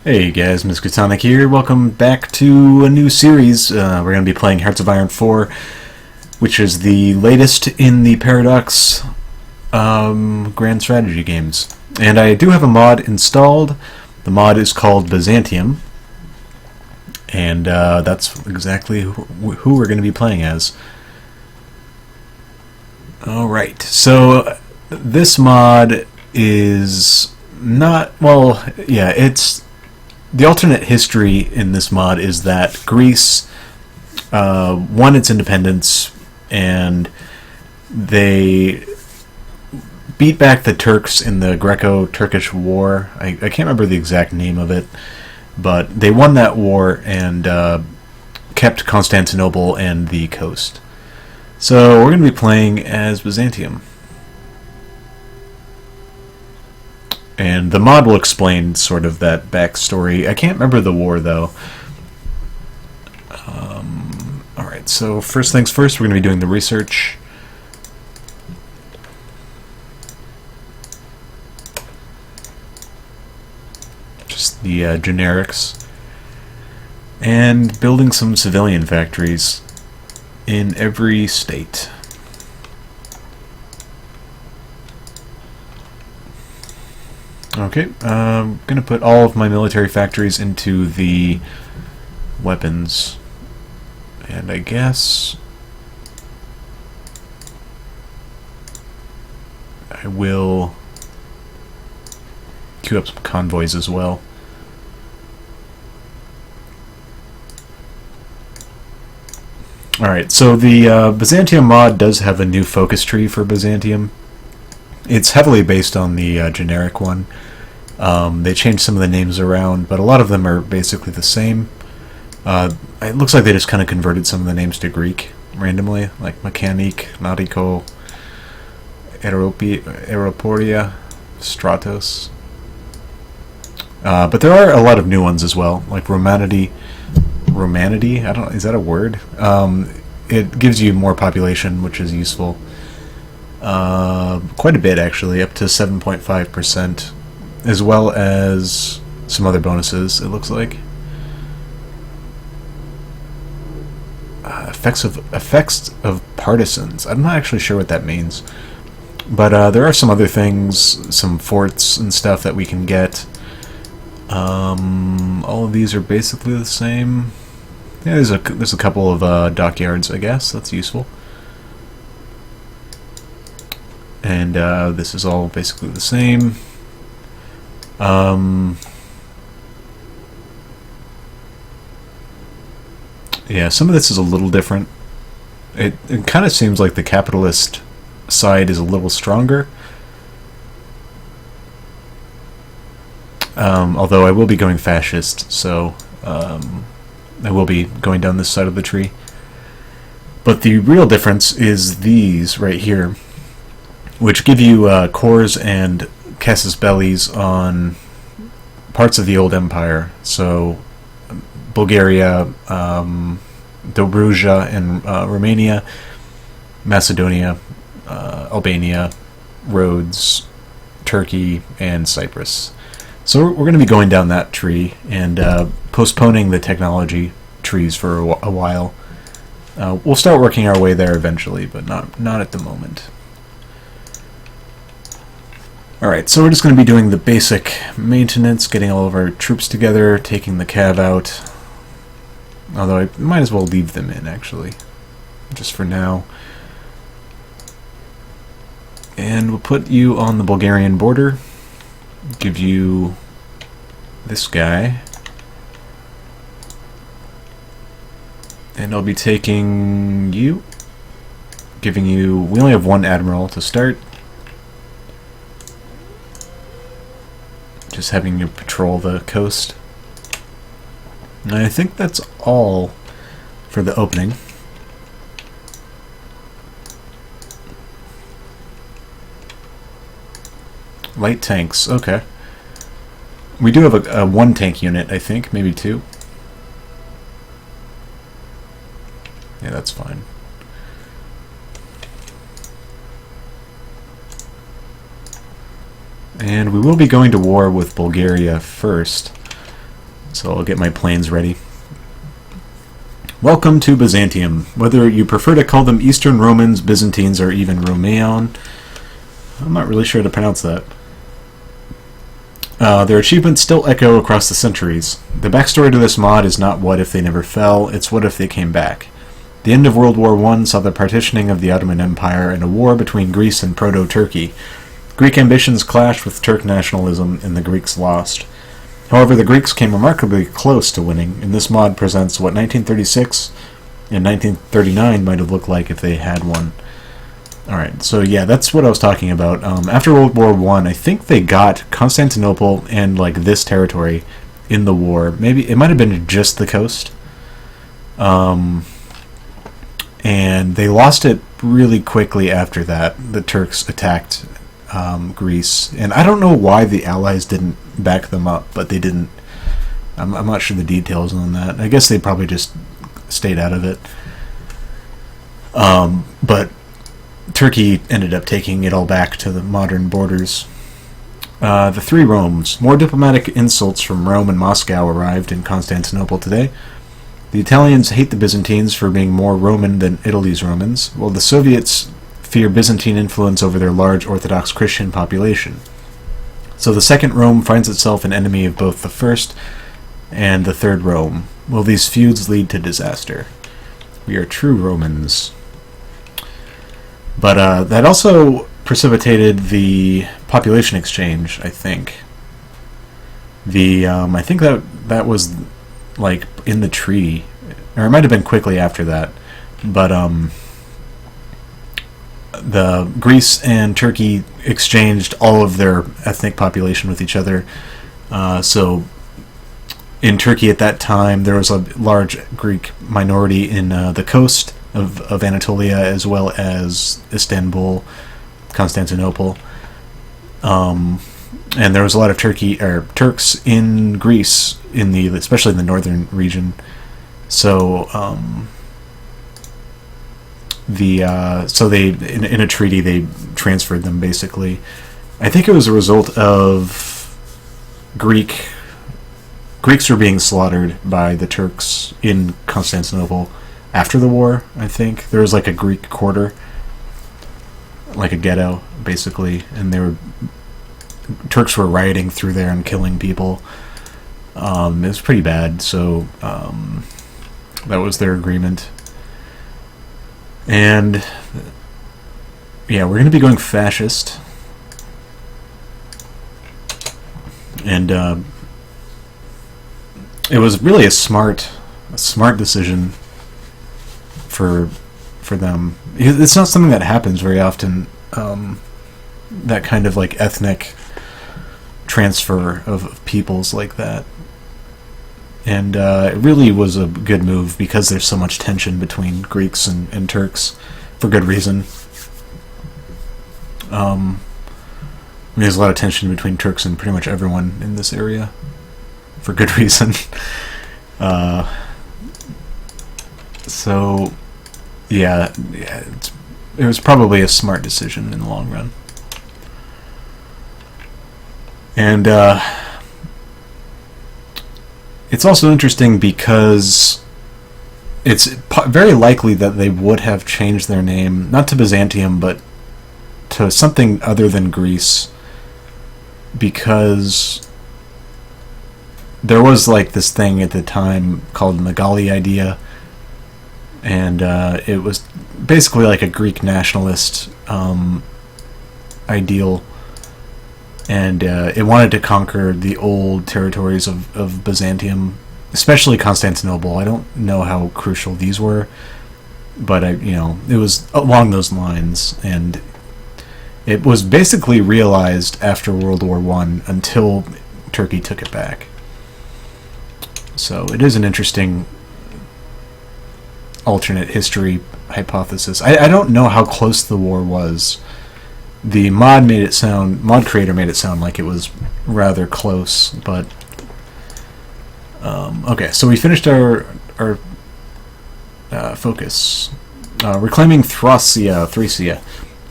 Hey guys, Miskatonic here. Welcome back to a new series. We're going to be playing Hearts of Iron 4, which is the latest in the Paradox Grand Strategy games. And I do have a mod installed. The mod is called Byzantium, and that's exactly who we're going to be playing as. Alright, so this mod is not, well, yeah, it's the alternate history in this mod is that Greece won its independence and they beat back the Turks in the Greco-Turkish War. I can't remember the exact name of it, but they won that war and kept Constantinople and the coast. So we're going to be playing as Byzantium. And the mod will explain sort of that backstory. I can't remember the war, though. Alright, so first things first, we're going to be doing the research. Just the generics. And building some civilian factories in every state. Okay, I'm going to put all of my military factories into the weapons. And I guess I will queue up some convoys as well. Alright, so the Byzantium mod does have a new focus tree for Byzantium. It's heavily based on the generic one. They changed some of the names around, but a lot of them are basically the same. It looks like they just kind of converted some of the names to Greek randomly, like Mechanic, Nautico, Aeroporia, Stratos. But there are a lot of new ones as well, like Romanity. I don't know, is that a word? It gives you more population, which is useful. Quite a bit, actually, up to 7.5%, as well as some other bonuses, it looks like. Effects of partisans. I'm not actually sure what that means. But there are some other things, some forts and stuff that we can get. All of these are basically the same. Yeah, there's a couple of dockyards, I guess. That's useful. And this is all basically the same. Yeah, some of this is a little different. It kind of seems like the capitalist side is a little stronger. Although I will be going fascist, so I will be going down this side of the tree. But the real difference is these right here, which give you cores and casus bellis on parts of the old empire. So Bulgaria, Dobruja in Romania, Macedonia, Albania, Rhodes, Turkey, and Cyprus. So we're going to be going down that tree and postponing the technology trees for a while. We'll start working our way there eventually, but not at the moment. Alright, so we're just going to be doing the basic maintenance, getting all of our troops together, taking the cav out. Although I might as well leave them in, actually, just for now. And we'll put you on the Bulgarian border. Give you this guy. And I'll be taking you. Giving you... We only have one admiral to start. Just having you patrol the coast. And I think that's all for the opening. Light tanks, okay. We do have a one tank unit, I think, maybe two. Yeah, that's fine. And we will be going to war with Bulgaria first. So I'll get my planes ready. Welcome to Byzantium. Whether you prefer to call them Eastern Romans, Byzantines, or even Romaeon, I'm not really sure how to pronounce that. Their achievements still echo across the centuries. The backstory to this mod is not what if they never fell, it's what if they came back. The end of World War I saw the partitioning of the Ottoman Empire and a war between Greece and Proto-Turkey. Greek ambitions clashed with Turk nationalism, and the Greeks lost. However, the Greeks came remarkably close to winning, and this mod presents what 1936 and 1939 might have looked like if they had won. Alright, so yeah, that's what I was talking about. After World War I think they got Constantinople and like this territory in the war. Maybe it might have been just the coast. And they lost it really quickly after that. The Turks attacked Greece, and I don't know why the Allies didn't back them up, but they didn't. I'm not sure the details on that. I guess they probably just stayed out of it. But Turkey ended up taking it all back to the modern borders. The Three Romes. More diplomatic insults from Rome and Moscow arrived in Constantinople today. The Italians hate the Byzantines for being more Roman than Italy's Romans, while the Soviets fear Byzantine influence over their large Orthodox Christian population. So the Second Rome finds itself an enemy of both the First and the Third Rome. Will these feuds lead to disaster? We are true Romans. But that also precipitated the population exchange, I think. I think that was like in the treaty, or it might have been quickly after that. But the Greece and Turkey exchanged all of their ethnic population with each other. So in Turkey at that time, there was a large Greek minority in the coast of Anatolia, as well as Istanbul, Constantinople. And there was a lot of Turks in Greece, especially in the northern region. So they in a treaty they transferred them basically. I think it was a result of Greeks were being slaughtered by the Turks in Constantinople after the war. I think there was like a Greek quarter, like a ghetto basically, and Turks were rioting through there and killing people. It was pretty bad, so that was their agreement. And yeah, we're going to be going fascist. And it was really a smart decision for them. It's not something that happens very often, that kind of like ethnic transfer of peoples like that. And it really was a good move because there's so much tension between Greeks and Turks, for good reason. There's a lot of tension between Turks and pretty much everyone in this area, for good reason. So, yeah, it was probably a smart decision in the long run. And it's also interesting because it's very likely that they would have changed their name, not to Byzantium, but to something other than Greece, because there was like this thing at the time called the Megali idea, and it was basically like a Greek nationalist ideal, and it wanted to conquer the old territories of Byzantium, especially Constantinople. I don't know how crucial these were, but it was along those lines, and it was basically realized after World War I until Turkey took it back. So it is an interesting alternate history hypothesis. I don't know how close the war was. The mod creator made it sound like it was rather close, but okay. So we finished our focus, reclaiming Thracia.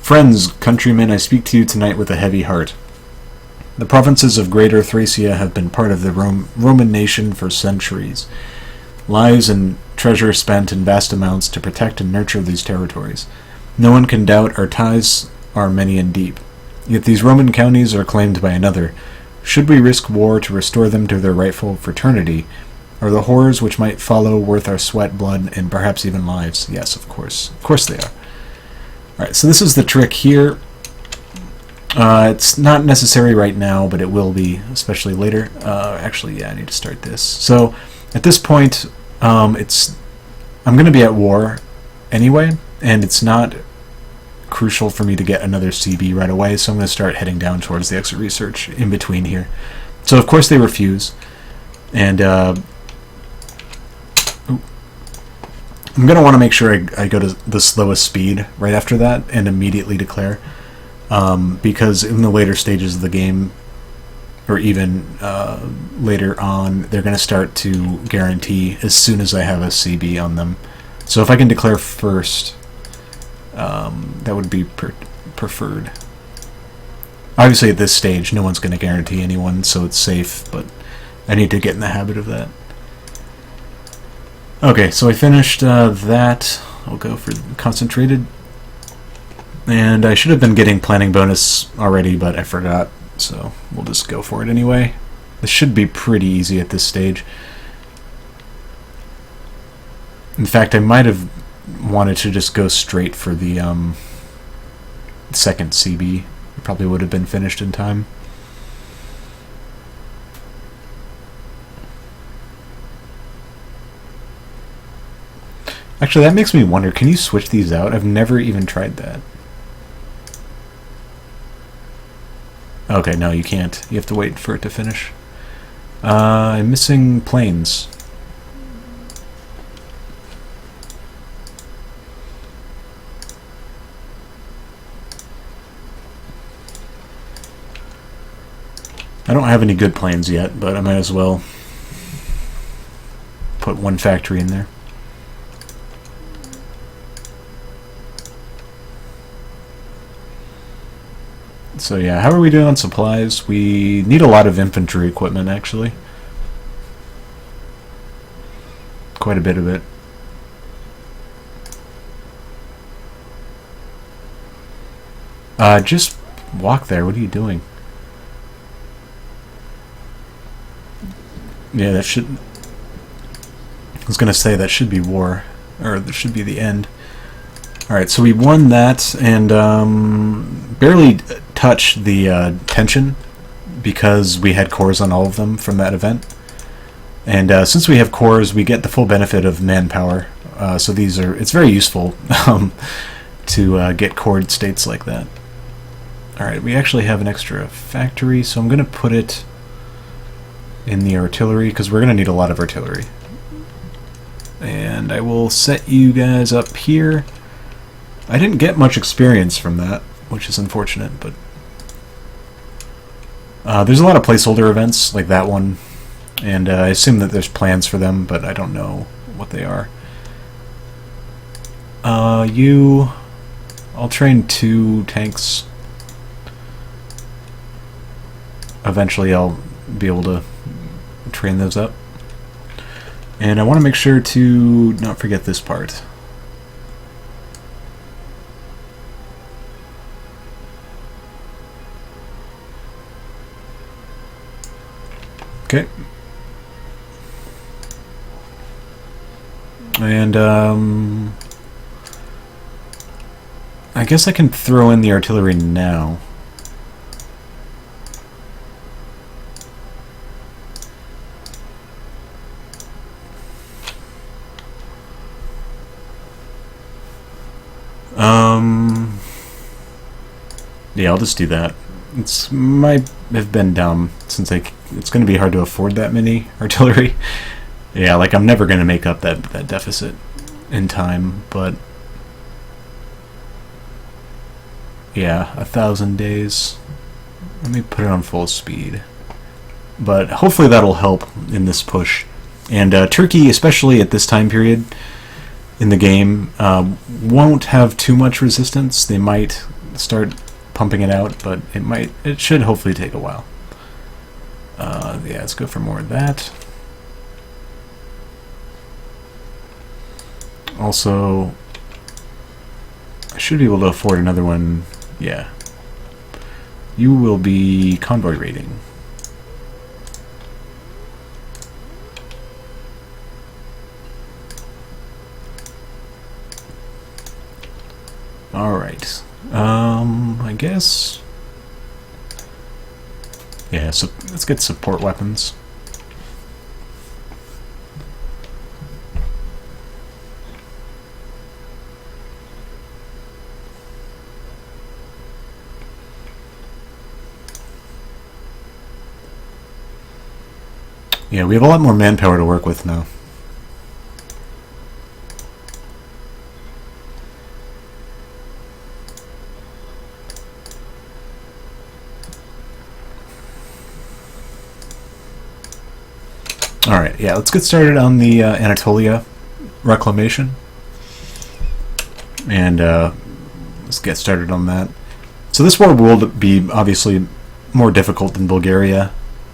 Friends, countrymen, I speak to you tonight with a heavy heart. The provinces of Greater Thracia have been part of the Roman nation for centuries. Lives and treasure spent in vast amounts to protect and nurture these territories. No one can doubt our ties are many and deep. Yet these Roman counties are claimed by another. Should we risk war to restore them to their rightful fraternity? Are the horrors which might follow worth our sweat, blood, and perhaps even lives? Yes, of course. Of course they are. Alright, so this is the trick here. It's not necessary right now, but it will be, especially later. Actually, yeah, I need to start this. So, at this point, I'm going to be at war anyway, and it's not crucial for me to get another CB right away, so I'm going to start heading down towards the exit research in between here. So, of course, they refuse, and I'm going to want to make sure I go to the slowest speed right after that and immediately declare, because in the later stages of the game, or even later on, they're going to start to guarantee as soon as I have a CB on them. So if I can declare first, that would be preferred. Obviously at this stage, no one's going to guarantee anyone, so it's safe, but I need to get in the habit of that. Okay, so I finished that. I'll go for concentrated. And I should have been getting planning bonus already, but I forgot, so we'll just go for it anyway. This should be pretty easy at this stage. In fact, I might have wanted to just go straight for the second CB. It probably would have been finished in time. Actually, that makes me wonder, can you switch these out? I've never even tried that. Okay, no, you can't. You have to wait for it to finish. I'm missing planes. I don't have any good planes yet, but I might as well put one factory in there. So yeah, how are we doing on supplies? We need a lot of infantry equipment, actually. Quite a bit of it. Just walk there. What are you doing? Yeah, that should... I was gonna say, that should be war. Or that should be the end. Alright, so we won that, and barely touched the tension, because we had cores on all of them from that event. And since we have cores, we get the full benefit of manpower. So these are... it's very useful to get cored states like that. Alright, we actually have an extra factory, so I'm gonna put it in the artillery, because we're gonna need a lot of artillery. And I will set you guys up here. I didn't get much experience from that, which is unfortunate, but there's a lot of placeholder events like that one, and I assume that there's plans for them, but I don't know what they are. I'll train 2 tanks. Eventually I'll be able to train those up. And I want to make sure to not forget this part. Okay. And I guess I can throw in the artillery now. Yeah, I'll just do that. It's might have been dumb, since it's going to be hard to afford that many artillery. Yeah, like I'm never going to make up that deficit in time, but yeah, 1,000 days. Let me put it on full speed. But hopefully that'll help in this push. And Turkey, especially at this time period in the game, won't have too much resistance. They might start pumping it out, but it should hopefully take a while. Yeah, let's go for more of that. Also, I should be able to afford another one. Yeah. You will be convoy raiding. Alright. I guess... Yeah, so let's get support weapons. Yeah, we have a lot more manpower to work with now. Alright, yeah, let's get started on the Anatolia reclamation. And let's get started on that. So this war will be obviously more difficult than Bulgaria,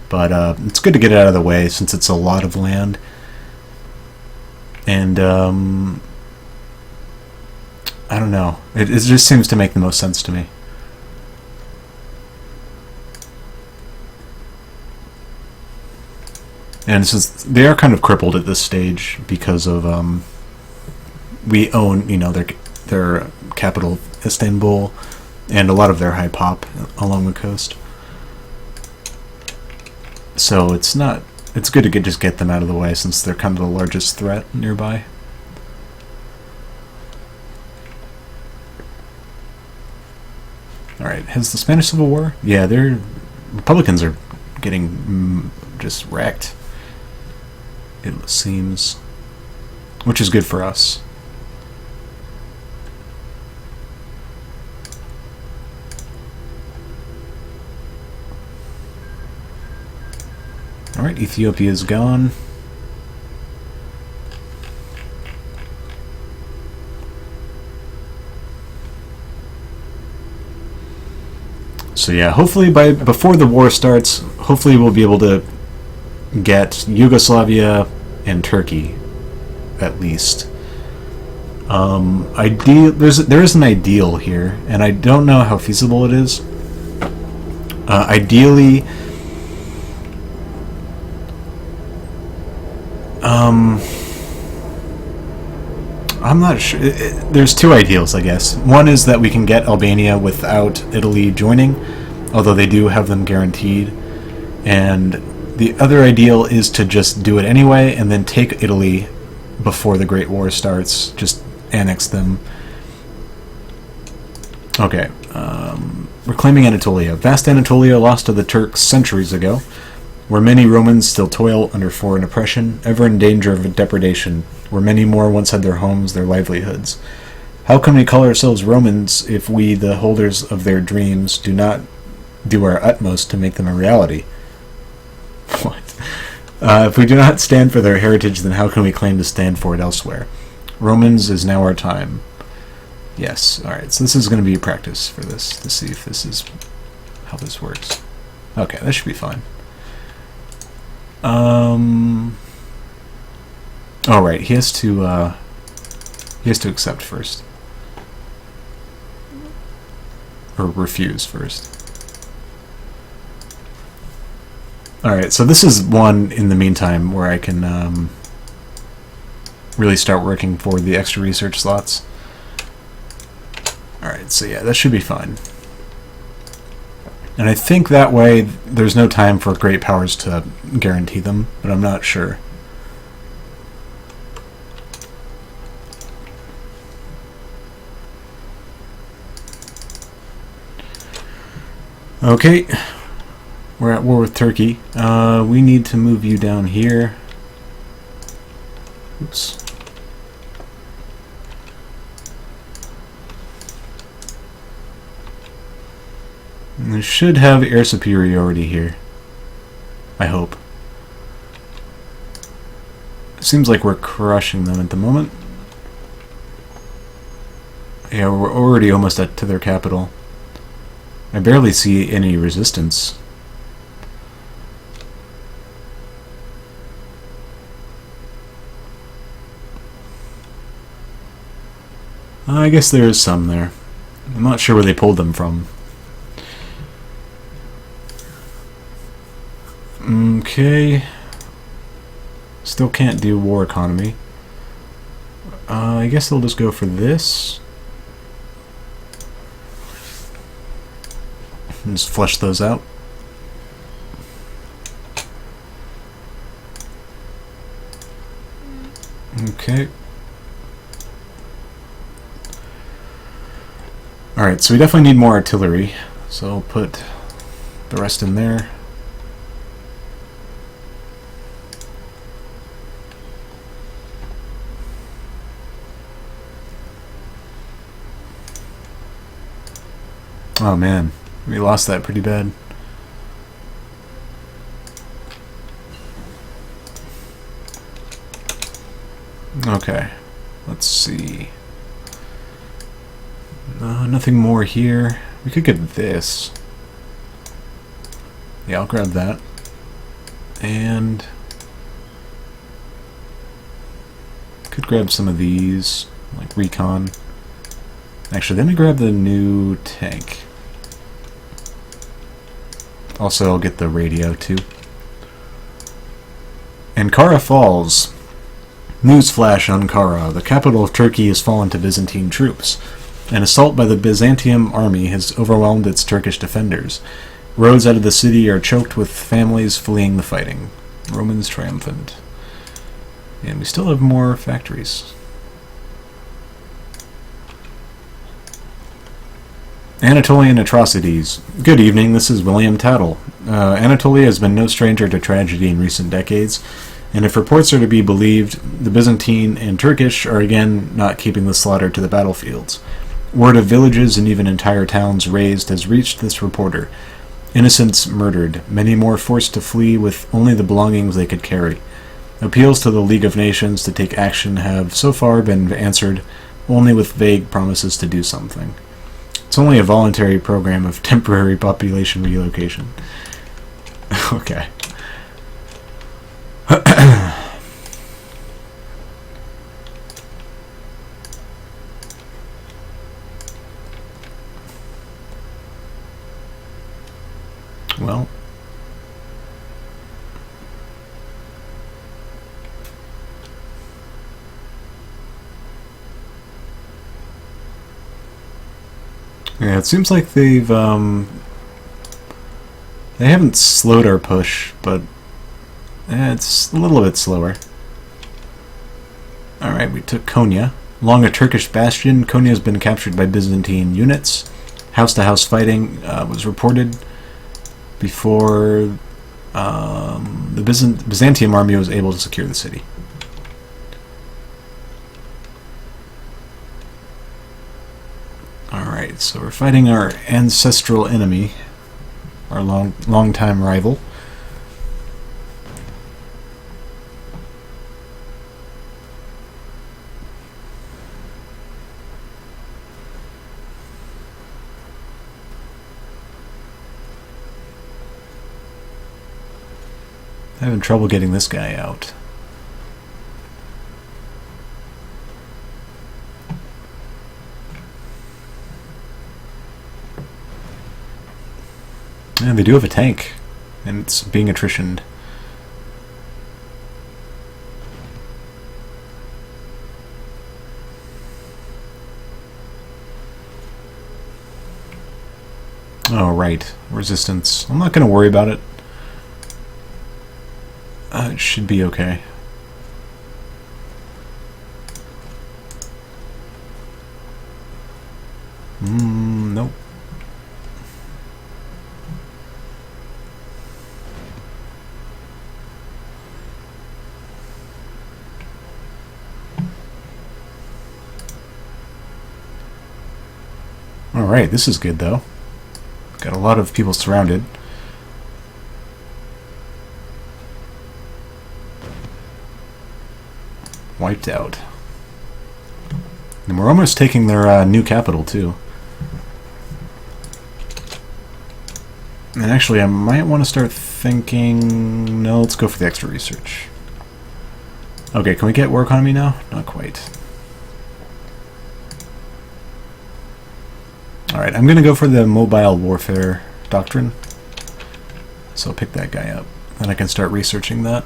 but it's good to get it out of the way since it's a lot of land. And I don't know, it just seems to make the most sense to me. And since they are kind of crippled at this stage because of we own, you know, their capital Istanbul and a lot of their high pop along the coast. So it's good to just get them out of the way since they're kind of the largest threat nearby. All right, has the Spanish Civil War? Yeah, Republicans are getting just wrecked. It seems, which is good for us. Alright, Ethiopia's gone. So yeah, hopefully before the war starts, hopefully we'll be able to get Yugoslavia and Turkey, at least. There is an ideal here, and I don't know how feasible it is. Ideally, I'm not sure. There's two ideals, I guess. One is that we can get Albania without Italy joining, although they do have them guaranteed, and the other ideal is to just do it anyway and then take Italy before the Great War starts. Just annex them. Okay. Reclaiming Anatolia. Vast Anatolia lost to the Turks centuries ago, where many Romans still toil under foreign oppression, ever in danger of depredation, where many more once had their homes, their livelihoods. How can we call ourselves Romans if we, the holders of their dreams, do not do our utmost to make them a reality? What? If we do not stand for their heritage, then how can we claim to stand for it elsewhere? Romans is now our time. Yes. Alright, so this is going to be a practice for this, to see if this is how this works. Okay, that should be fine. Alright, he has to accept first. Or refuse first. Alright, so this is one in the meantime where I can really start working for the extra research slots. Alright, so yeah, that should be fine. And I think that way there's no time for great powers to guarantee them, but I'm not sure. Okay, we're at war with Turkey. We need to move you down here. Oops. And we should have air superiority here. I hope. It seems like we're crushing them at the moment. Yeah, we're already almost to their capital. I barely see any resistance. I guess there is some there. I'm not sure where they pulled them from. Okay. Still can't do war economy. I guess they'll just go for this. And just flush those out. Okay. Alright, so we definitely need more artillery. So I'll put the rest in there. Oh man, we lost that pretty bad. Okay, let's see. Nothing more here. We could get this. Yeah, I'll grab that. And could grab some of these, like recon. Actually, let me grab the new tank. Also, I'll get the radio too. Ankara falls. Newsflash: Ankara, the capital of Turkey, has fallen to Byzantine troops. An assault by the Byzantium army has overwhelmed its Turkish defenders. Roads out of the city are choked with families fleeing the fighting. Romans triumphant. And we still have more factories. Anatolian atrocities. Good evening, this is William Tattle. Anatolia has been no stranger to tragedy in recent decades, and if reports are to be believed, the Byzantine and Turkish are again not keeping the slaughter to the battlefields. Word of villages and even entire towns razed has reached this reporter. Innocents murdered, many more forced to flee with only the belongings they could carry. Appeals to the League of Nations to take action have so far been answered only with vague promises to do something. It's only a voluntary program of temporary population relocation. Okay. Well. Yeah, it seems like they haven't slowed our push, but it's a little bit slower. Alright, we took Konya. Along a Turkish bastion, Konya has been captured by Byzantine units. House-to-house fighting was reported before the Byzantium army was able to secure the city. Alright, so we're fighting our ancestral enemy, our long-time rival. Having trouble getting this guy out. And they do have a tank, and it's being attritioned. Oh, right. Resistance. I'm not going to worry about it. It should be okay. Nope. Alright, this is good though. Got a lot of people surrounded. Wiped out. And we're almost taking their new capital too. And actually I might want to start thinking... No, let's go for the extra research. Okay, can we get war economy now? Not quite. Alright, I'm going to go for the mobile warfare doctrine. So I'll pick that guy up. Then I can start researching that.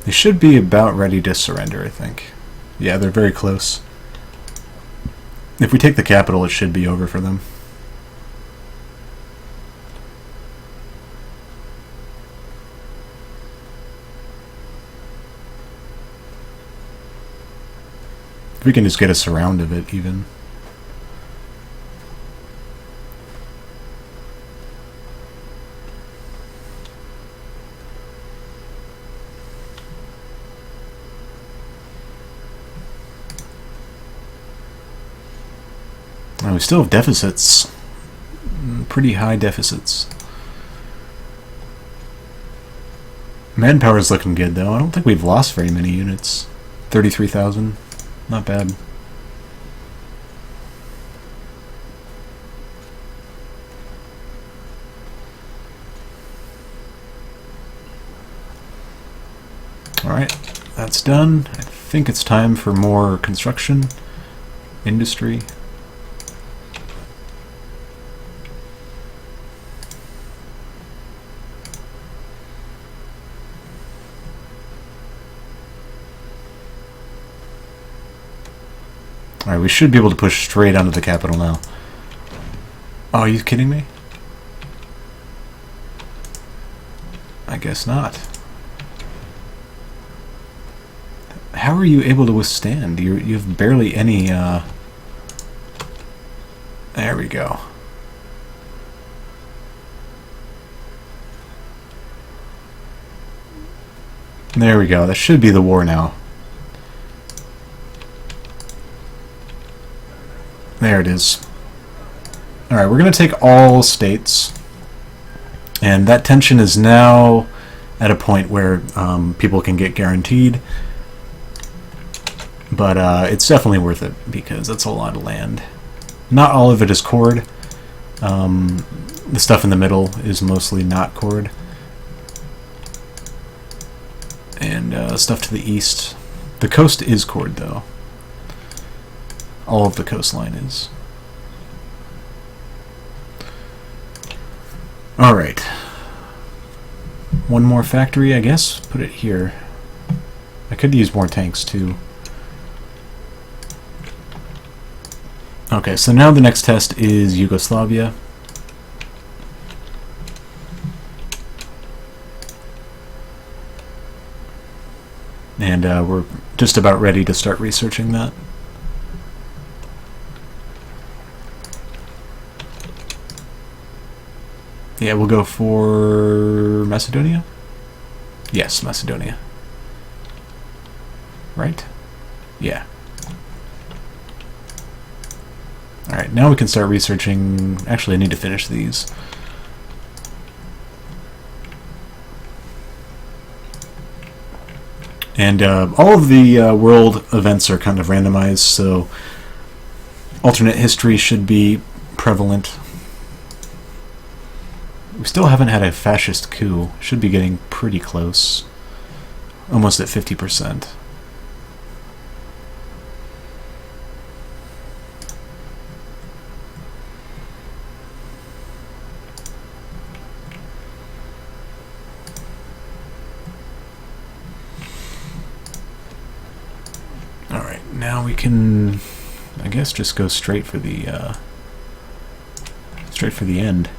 They should be about ready to surrender, I think. Yeah, they're very close. If we take the capital, it should be over for them. If we can just get a surround of it, even. Oh, we still have deficits. Pretty high deficits. Manpower is looking good, though. I don't think we've lost very many units. 33,000. Not bad. Alright, that's done. I think it's time for more construction, industry. Alright, we should be able to push straight onto the capital now. Oh, are you kidding me? I guess not. How are you able to withstand? You have barely any, There we go. There we go. That should be the war now. There it is. Alright, we're going to take all states. And that tension is now at a point where people can get guaranteed. But it's definitely worth it, because that's a lot of land. Not all of it is cored. The stuff in the middle is mostly not cored. And stuff to the east. The coast is cored, though. All of the coastline is. Alright. One more factory, I guess. Put it here. I could use more tanks, too. Okay, so now the next test is Yugoslavia. And we're just about ready to start researching that. Yeah, we'll go for Macedonia? Yes, Macedonia. Right? Yeah. Alright, now we can start researching... Actually, I need to finish these. And all of the world events are kind of randomized, so alternate history should be prevalent. We still haven't had a fascist coup. Should be getting pretty close. Almost at 50%. Alright, now we can, I guess, just go straight for the end.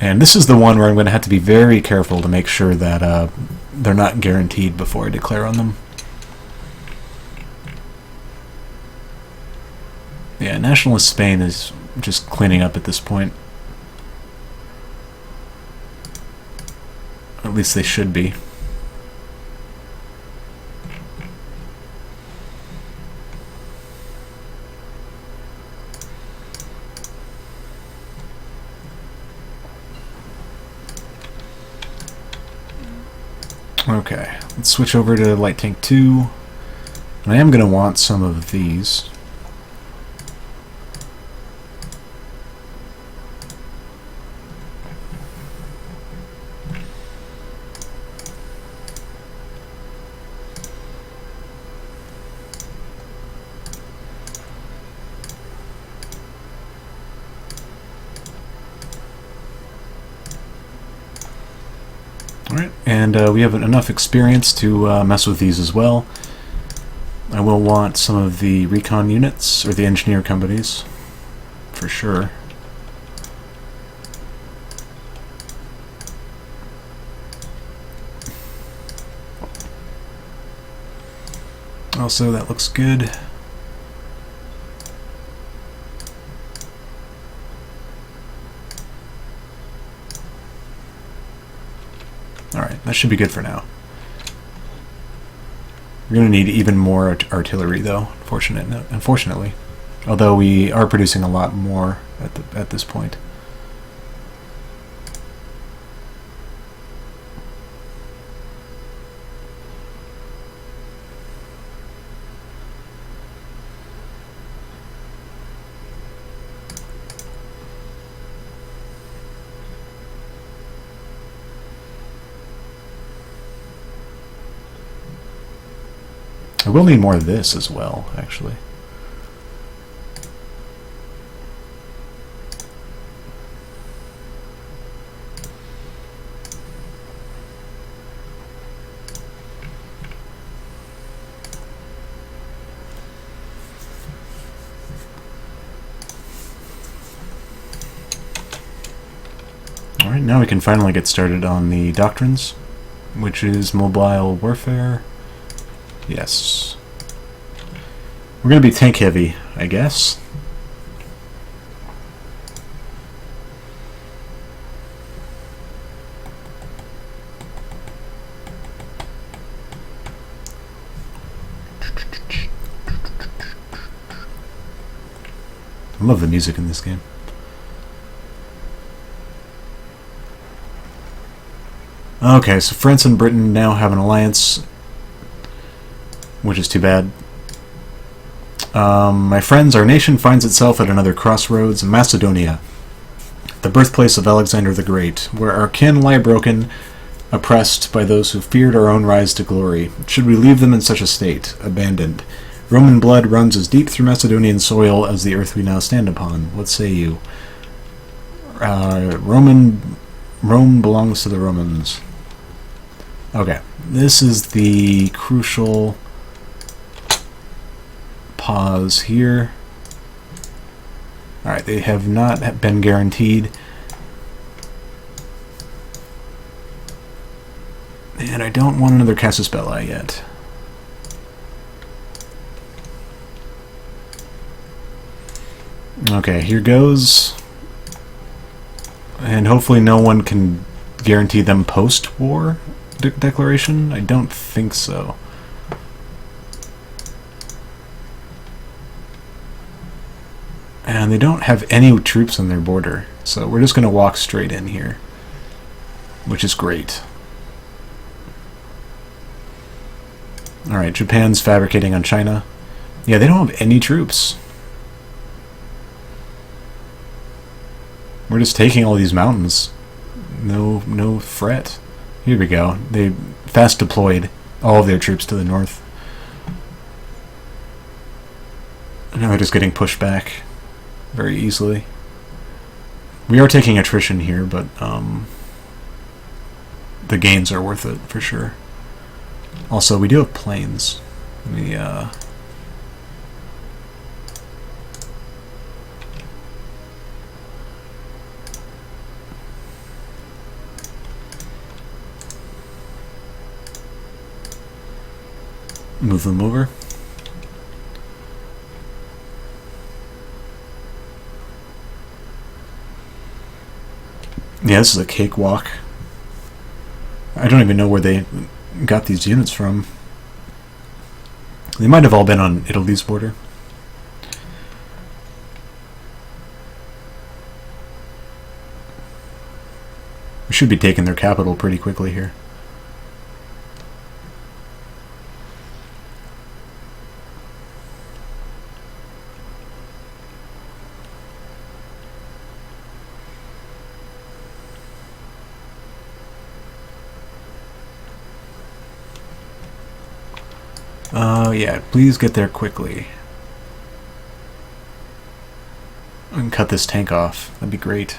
And this is the one where I'm going to have to be very careful to make sure that they're not guaranteed before I declare on them. Yeah, nationalist Spain is just cleaning up at this point. At least they should be. Okay, let's switch over to Light Tank 2. And I am going to want some of these. Alright, and we have enough experience to mess with these as well. I will want some of the recon units, or the engineer companies, for sure. Also, that looks good. Alright, that should be good for now. We're going to need even more artillery, though, unfortunately. Although we are producing a lot more at this point. I will need more of this as well, actually. Alright, now we can finally get started on the doctrines, which is mobile warfare. Yes. We're going to be tank heavy, I guess. I love the music in this game. Okay, so France and Britain now have an alliance, which is too bad. My friends, our nation finds itself at another crossroads, Macedonia, the birthplace of Alexander the Great, where our kin lie broken, oppressed by those who feared our own rise to glory. Should we leave them in such a state, abandoned? Roman blood runs as deep through Macedonian soil as the earth we now stand upon. What say you? Rome belongs to the Romans. Okay, this is the crucial pause here. Alright, they have not been guaranteed. And I don't want another Casus Belli yet. Okay, here goes. And hopefully no one can guarantee them post-war declaration. I don't think so. And they don't have any troops on their border, so we're just going to walk straight in here, which is great. Alright, Japan's fabricating on China. Yeah, they don't have any troops. We're just taking all these mountains. No fret. Here we go. They fast deployed all of their troops to the north. And now they're just getting pushed back very easily. We are taking attrition here, but the gains are worth it for sure. Also, we do have planes. Let me move them over. Yeah, this is a cakewalk. I don't even know where they got these units from. They might have all been on Italy's border. We should be taking their capital pretty quickly here. Yeah, please get there quickly. And cut this tank off. That'd be great.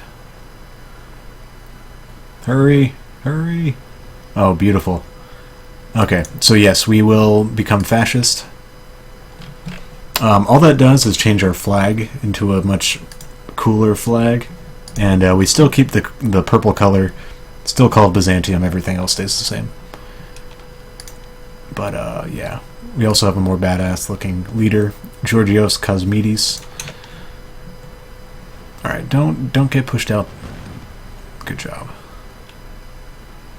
Hurry! Hurry! Oh, beautiful. Okay, so yes, we will become fascist. All that does is change our flag into a much cooler flag, and we still keep the purple color, still called Byzantium. Everything else stays the same. But yeah, we also have a more badass looking leader, Georgios Kosmides. All right, don't get pushed out. Good job.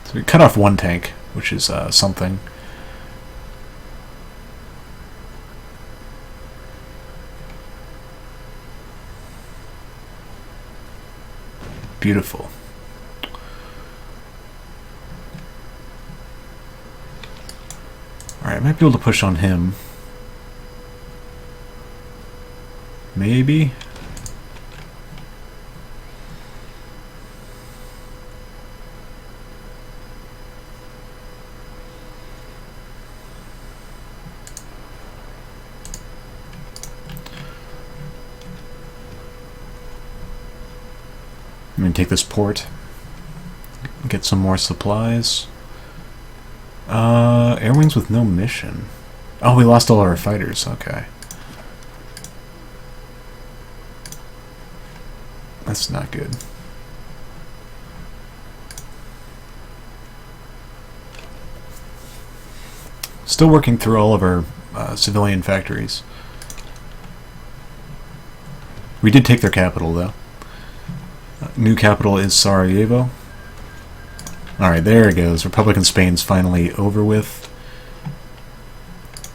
So we cut off one tank, which is something. Beautiful. Alright, I might be able to push on him. Maybe? I'm going to take this port, get some more supplies. Air wings with no mission. Oh, we lost all our fighters, okay. That's not good. Still working through all of our civilian factories. We did take their capital, though. New capital is Sarajevo. Alright, there it goes. Republican Spain's finally over with,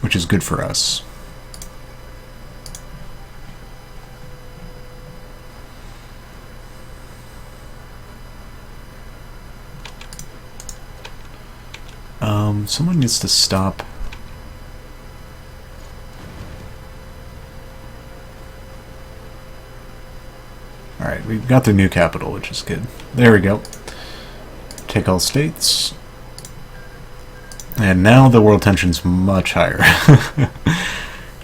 which is good for us. Someone needs to stop. Alright, we've got their new capital, which is good. There we go. Take all states. And now the world tension's much higher.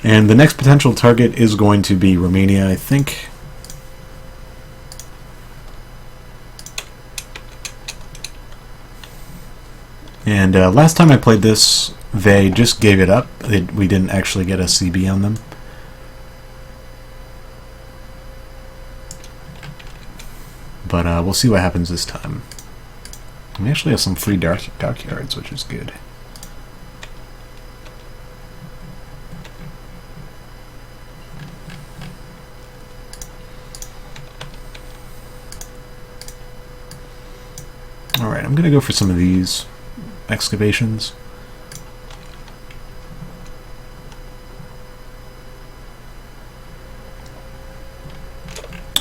And the next potential target is going to be Romania, I think. And last time I played this, they just gave it up. We didn't actually get a CB on them. But we'll see what happens this time. We actually have some free dockyards, which is good. Alright, I'm going to go for some of these excavations.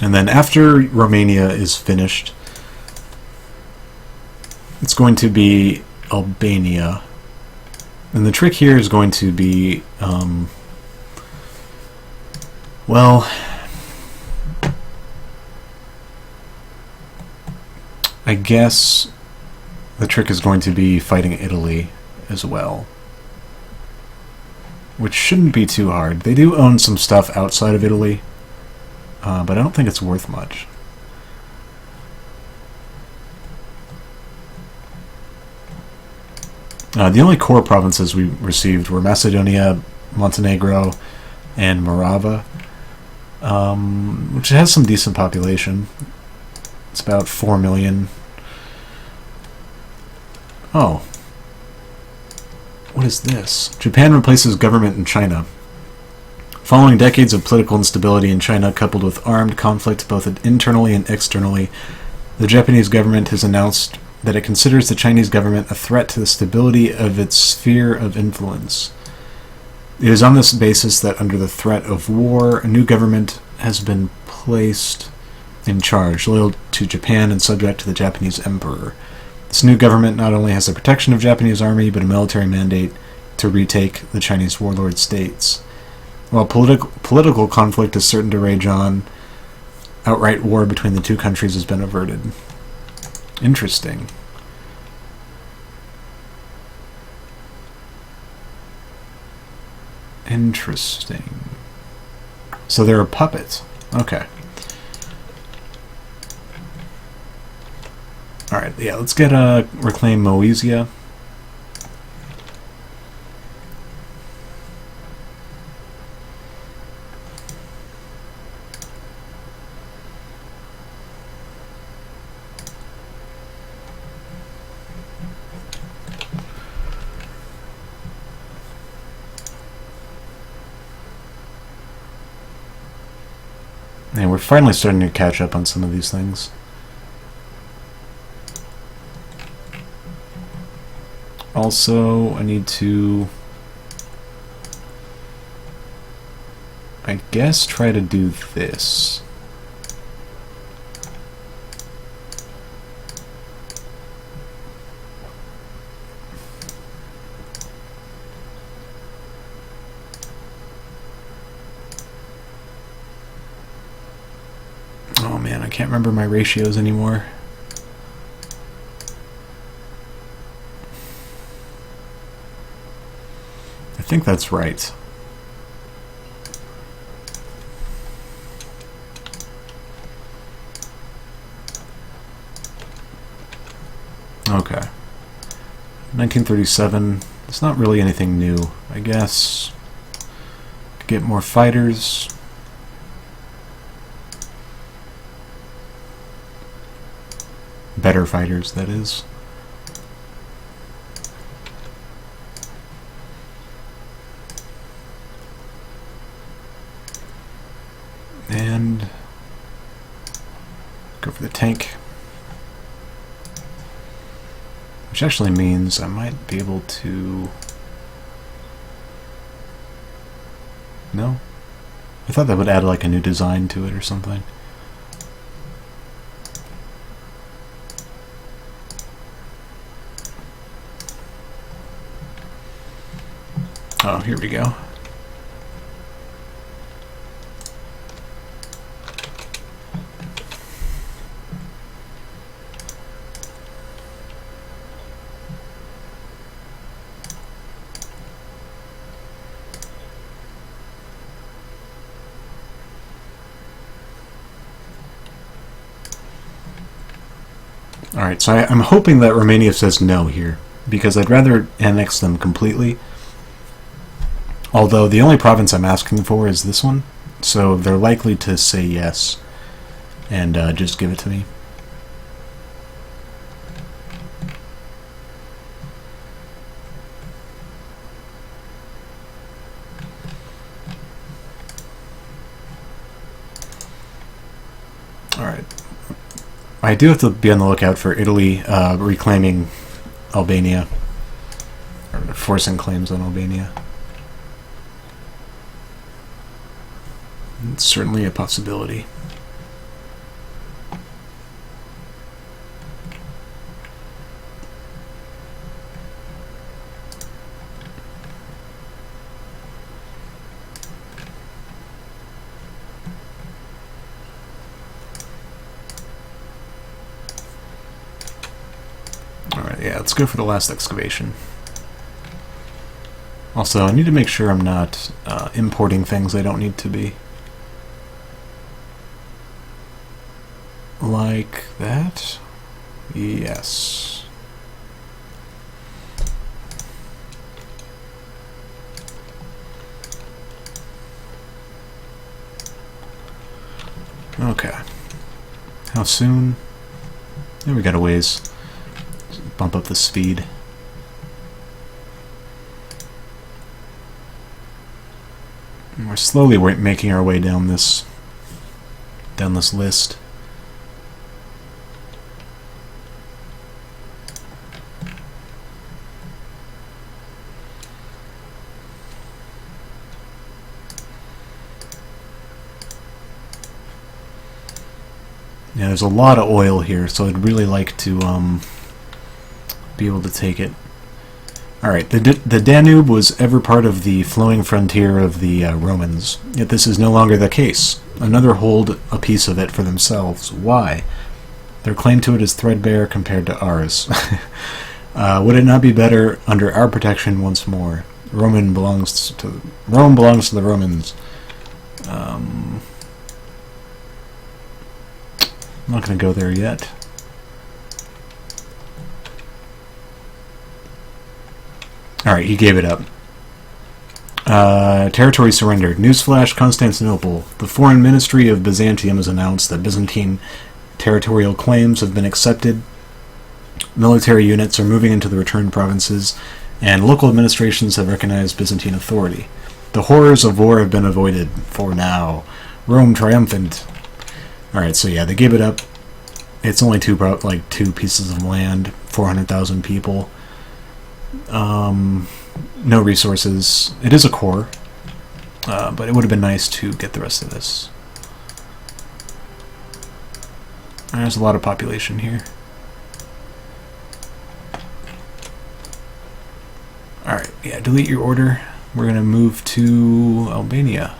And then after Romania is finished, it's going to be Albania. And the trick here is going to be, well, I guess the trick is going to be fighting Italy as well, which shouldn't be too hard. They do own some stuff outside of Italy, but I don't think it's worth much. The only core provinces we received were Macedonia, Montenegro, and Morava, which has some decent population. It's about 4 million. Oh. What is this? Japan replaces government in China. Following decades of political instability in China, coupled with armed conflict both internally and externally, the Japanese government has announced that it considers the Chinese government a threat to the stability of its sphere of influence. It is on this basis that under the threat of war, a new government has been placed in charge, loyal to Japan and subject to the Japanese emperor. This new government not only has the protection of Japanese army, but a military mandate to retake the Chinese warlord states. While political conflict is certain to rage on, outright war between the two countries has been averted. Interesting. Interesting. So they're a puppet. Okay. Alright, Alright, yeah, let's get reclaim Moesia. And we're finally starting to catch up on some of these things. Also, I need to, I guess, try to do this. Oh man, I can't remember my ratios anymore. I think that's right. Okay. 1937. It's not really anything new, I guess. Get more fighters. Better fighters, that is. And go for the tank. Which actually means I might be able to... No? I thought that would add like a new design to it or something. Oh, here we go. Alright, so I'm hoping that Romania says no here, because I'd rather annex them completely. Although the only province I'm asking for is this one, so they're likely to say yes and just give it to me. Alright. I do have to be on the lookout for Italy reclaiming Albania, or forcing claims on Albania. It's certainly a possibility. Alright, yeah, let's go for the last excavation. Also, I need to make sure I'm not importing things I don't need to be. Like that? Yes. Okay. How soon? Yeah, we got a ways. Just bump up the speed. And we're slowly making our way down this list. Yeah, there's a lot of oil here, so I'd really like to be able to take it. Alright, the Danube was ever part of the flowing frontier of the Romans, yet this is no longer the case. Another hold a piece of it for themselves. Why? Their claim to it is threadbare compared to ours. Would it not be better under our protection once more? Rome belongs to the Romans. I'm not going to go there yet. Alright, he gave it up. Territory surrendered. Newsflash, Constantinople. The Foreign Ministry of Byzantium has announced that Byzantine territorial claims have been accepted. Military units are moving into the returned provinces, and local administrations have recognized Byzantine authority. The horrors of war have been avoided for now. Rome triumphant. Alright, so yeah, they gave it up. It's only two pieces of land, 400,000 people. No resources. It is a core, but it would have been nice to get the rest of this. There's a lot of population here. Alright, yeah, delete your order. We're going to move to Albania.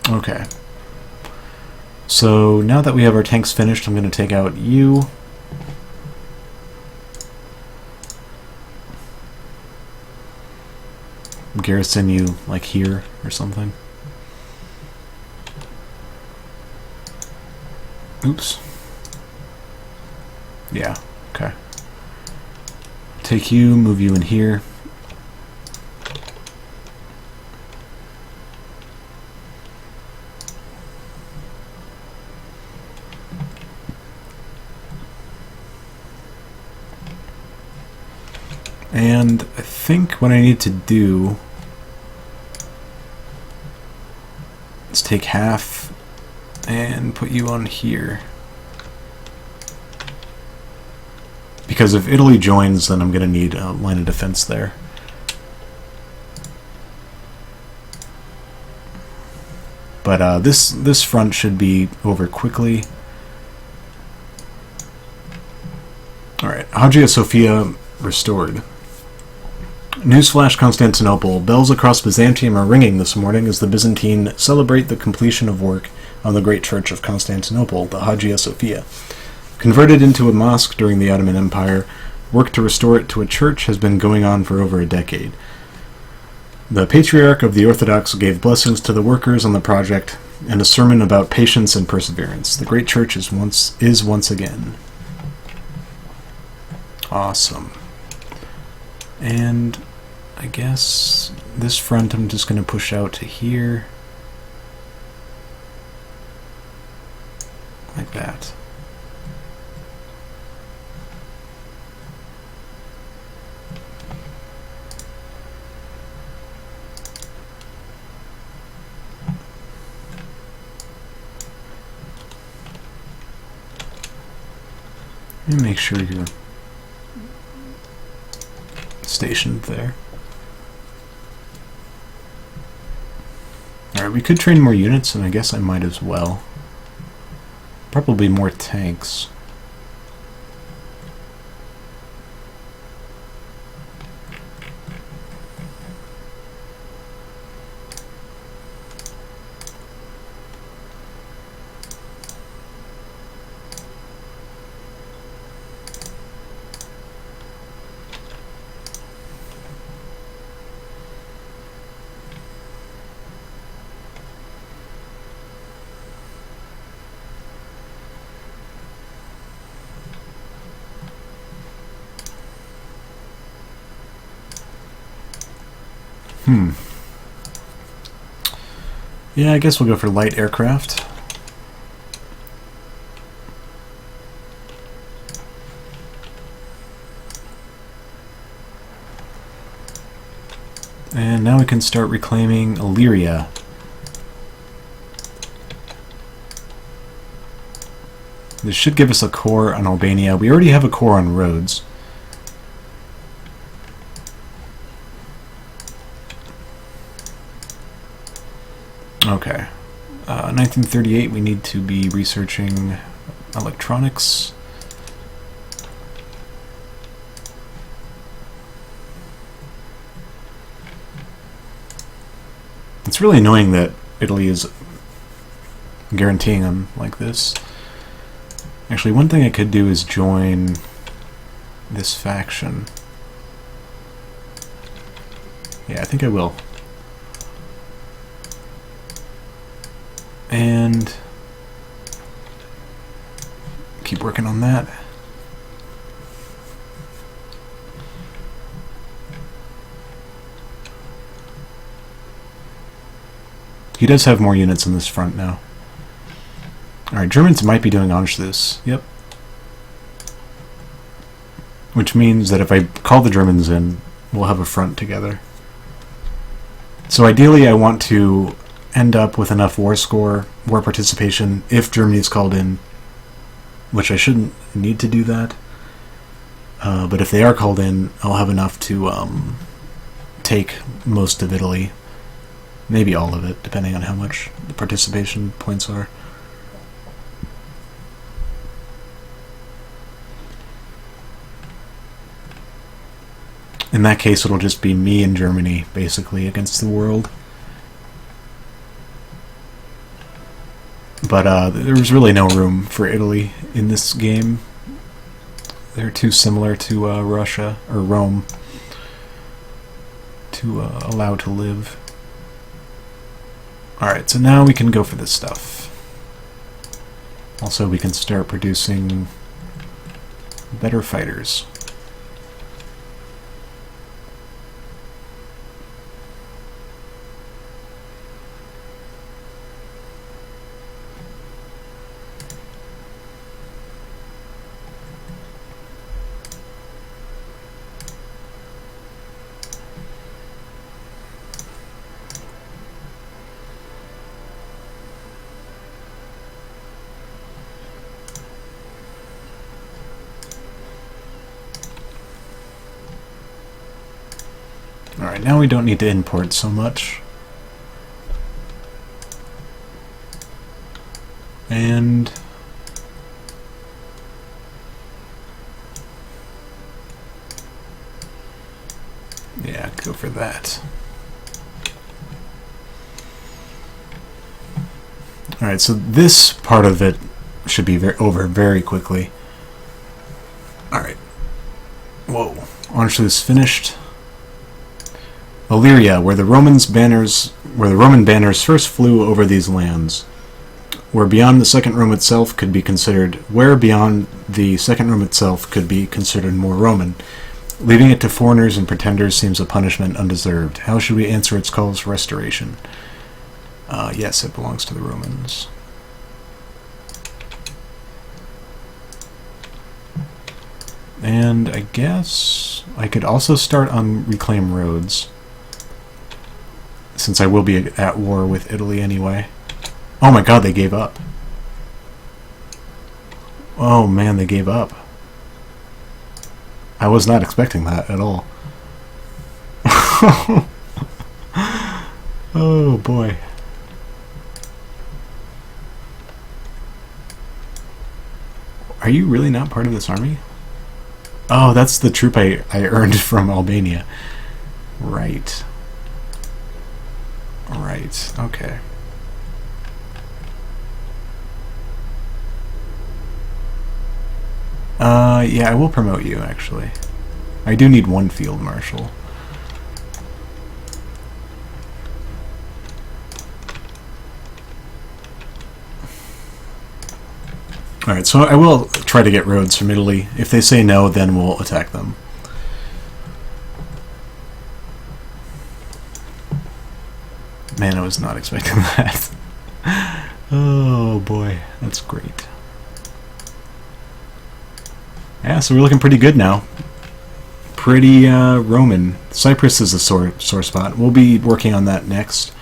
Okay. So now that we have our tanks finished, I'm going to take out you. Garrison you, like, here or something. Oops. Yeah, okay. Take you, move you in here. And I think what I need to do is take half and put you on here. Because if Italy joins, then I'm going to need a line of defense there. But this front should be over quickly. Alright, Hagia Sophia restored. Newsflash, Constantinople. Bells across Byzantium are ringing this morning as the Byzantine celebrate the completion of work on the great church of Constantinople, the Hagia Sophia. Converted into a mosque during the Ottoman Empire, work to restore it to a church has been going on for over a decade. The Patriarch of the Orthodox gave blessings to the workers on the project and a sermon about patience and perseverance. The great church is once again. Awesome. And I guess this front I'm just going to push out to here. Like that. Let me make sure you're stationed there. Alright, we could train more units, and I guess I might as well. Probably more tanks. Yeah, I guess we'll go for light aircraft. And now we can start reclaiming Illyria. This should give us a core on Albania. We already have a core on Rhodes. Okay. 1938, we need to be researching electronics. It's really annoying that Italy is guaranteeing them like this. Actually, one thing I could do is join this faction. Yeah, I think I will. And keep working on that. He does have more units on this front now. Alright, Germans might be doing Anschluss. Yep. Which means that if I call the Germans in, we'll have a front together. So ideally I want to end up with enough war score, war participation, if Germany is called in, which I shouldn't need to do that. But if they are called in, I'll have enough to take most of Italy. Maybe all of it, depending on how much the participation points are. In that case, it'll just be me and Germany, basically, against the world. But there's really no room for Italy in this game. They're too similar to Russia, or Rome, to allow to live. Alright, so now we can go for this stuff. Also, we can start producing better fighters. Alright, now we don't need to import so much. And yeah, go for that. Alright, so this part of it should be over very quickly. Alright. Whoa. Anschluss finished. Illyria, where the Roman banners first flew over these lands, where beyond the second Rome itself could be considered more Roman. Leaving it to foreigners and pretenders seems a punishment undeserved. How should we answer its calls for restoration? Yes, it belongs to the Romans. And I guess I could also start on reclaim roads, since I will be at war with Italy anyway. Oh my god, they gave up. Oh man, they gave up. I was not expecting that at all. Oh boy. Are you really not part of this army? Oh, that's the troop I earned from Albania. Right. Right, okay. Yeah, I will promote you, actually. I do need one field marshal. Alright, so I will try to get roads from Italy. If they say no, then we'll attack them. Man, I was not expecting that. Oh boy, that's great. Yeah, so we're looking pretty good now. Pretty Roman. Cyprus is a sore spot. We'll be working on that next.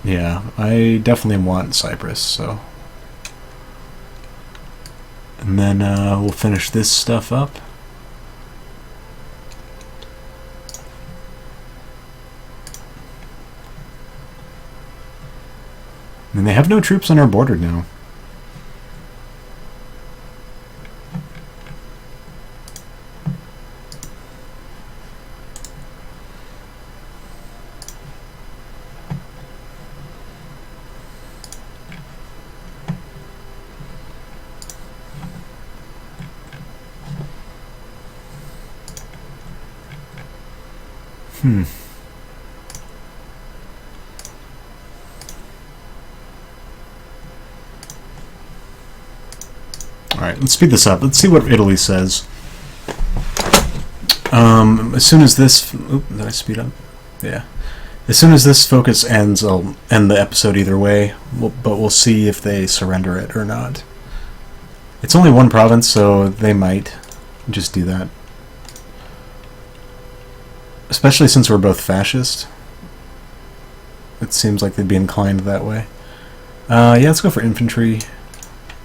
Yeah, I definitely want Cyprus, so... And then we'll finish this stuff up. And they have no troops on our border now. Alright, let's speed this up. Let's see what Italy says. As soon as this... Oop, did I speed up? Yeah. As soon as this focus ends, I'll end the episode either way, but we'll see if they surrender it or not. It's only one province, so they might just do that. Especially since we're both fascist. It seems like they'd be inclined that way. Yeah, let's go for infantry.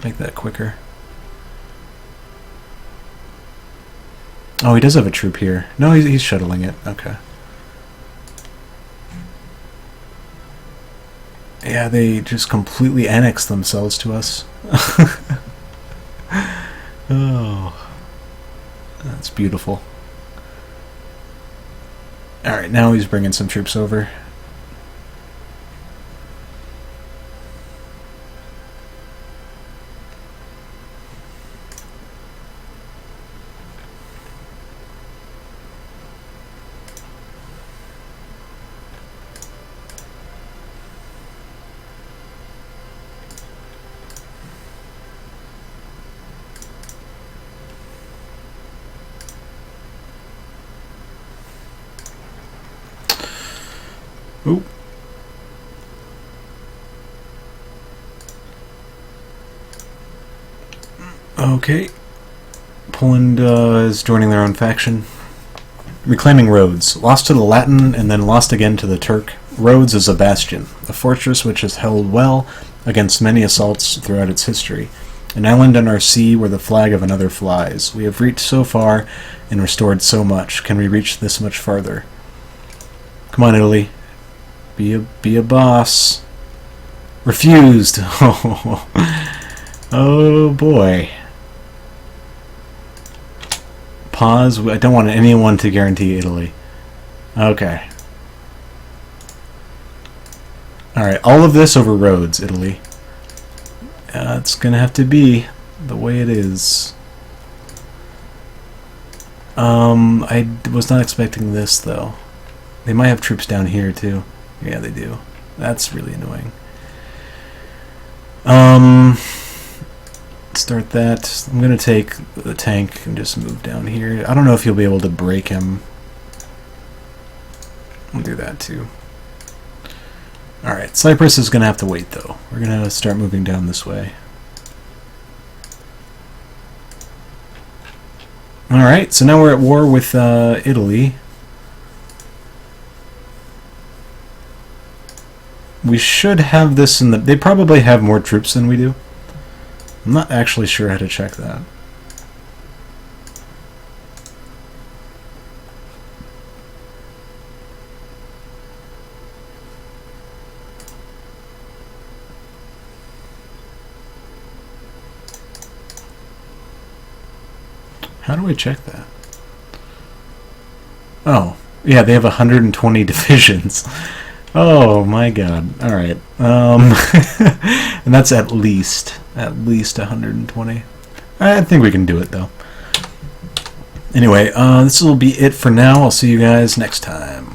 Make that quicker. Oh, he does have a troop here. No, he's shuttling it. Okay. Yeah, they just completely annexed themselves to us. Oh. That's beautiful. Alright, now he's bringing some troops over. Ooh. Okay. Poland is joining their own faction. Reclaiming Rhodes. Lost to the Latin and then lost again to the Turk. Rhodes is a bastion, a fortress which has held well against many assaults throughout its history. An island on our sea where the flag of another flies. We have reached so far and restored so much. Can we reach this much farther? Come on, Italy. Be a boss. Refused. Oh boy. Pause. I don't want anyone to guarantee Italy. Okay. Alright, all of this over Rhodes, Italy. It's gonna have to be the way it is. I was not expecting this, though. They might have troops down here, too. Yeah, they do. That's really annoying. Start that. I'm going to take the tank and just move down here. I don't know if you'll be able to break him. I'll do that, too. Alright, Cyprus is going to have to wait, though. We're going to start moving down this way. Alright, so now we're at war with Italy. We should have this in the... They probably have more troops than we do. I'm not actually sure how to check that. How do I check that? Oh, yeah, they have 120 divisions. Oh my god. Alright. And that's at least 120. I think we can do it though. Anyway, this will be it for now. I'll see you guys next time.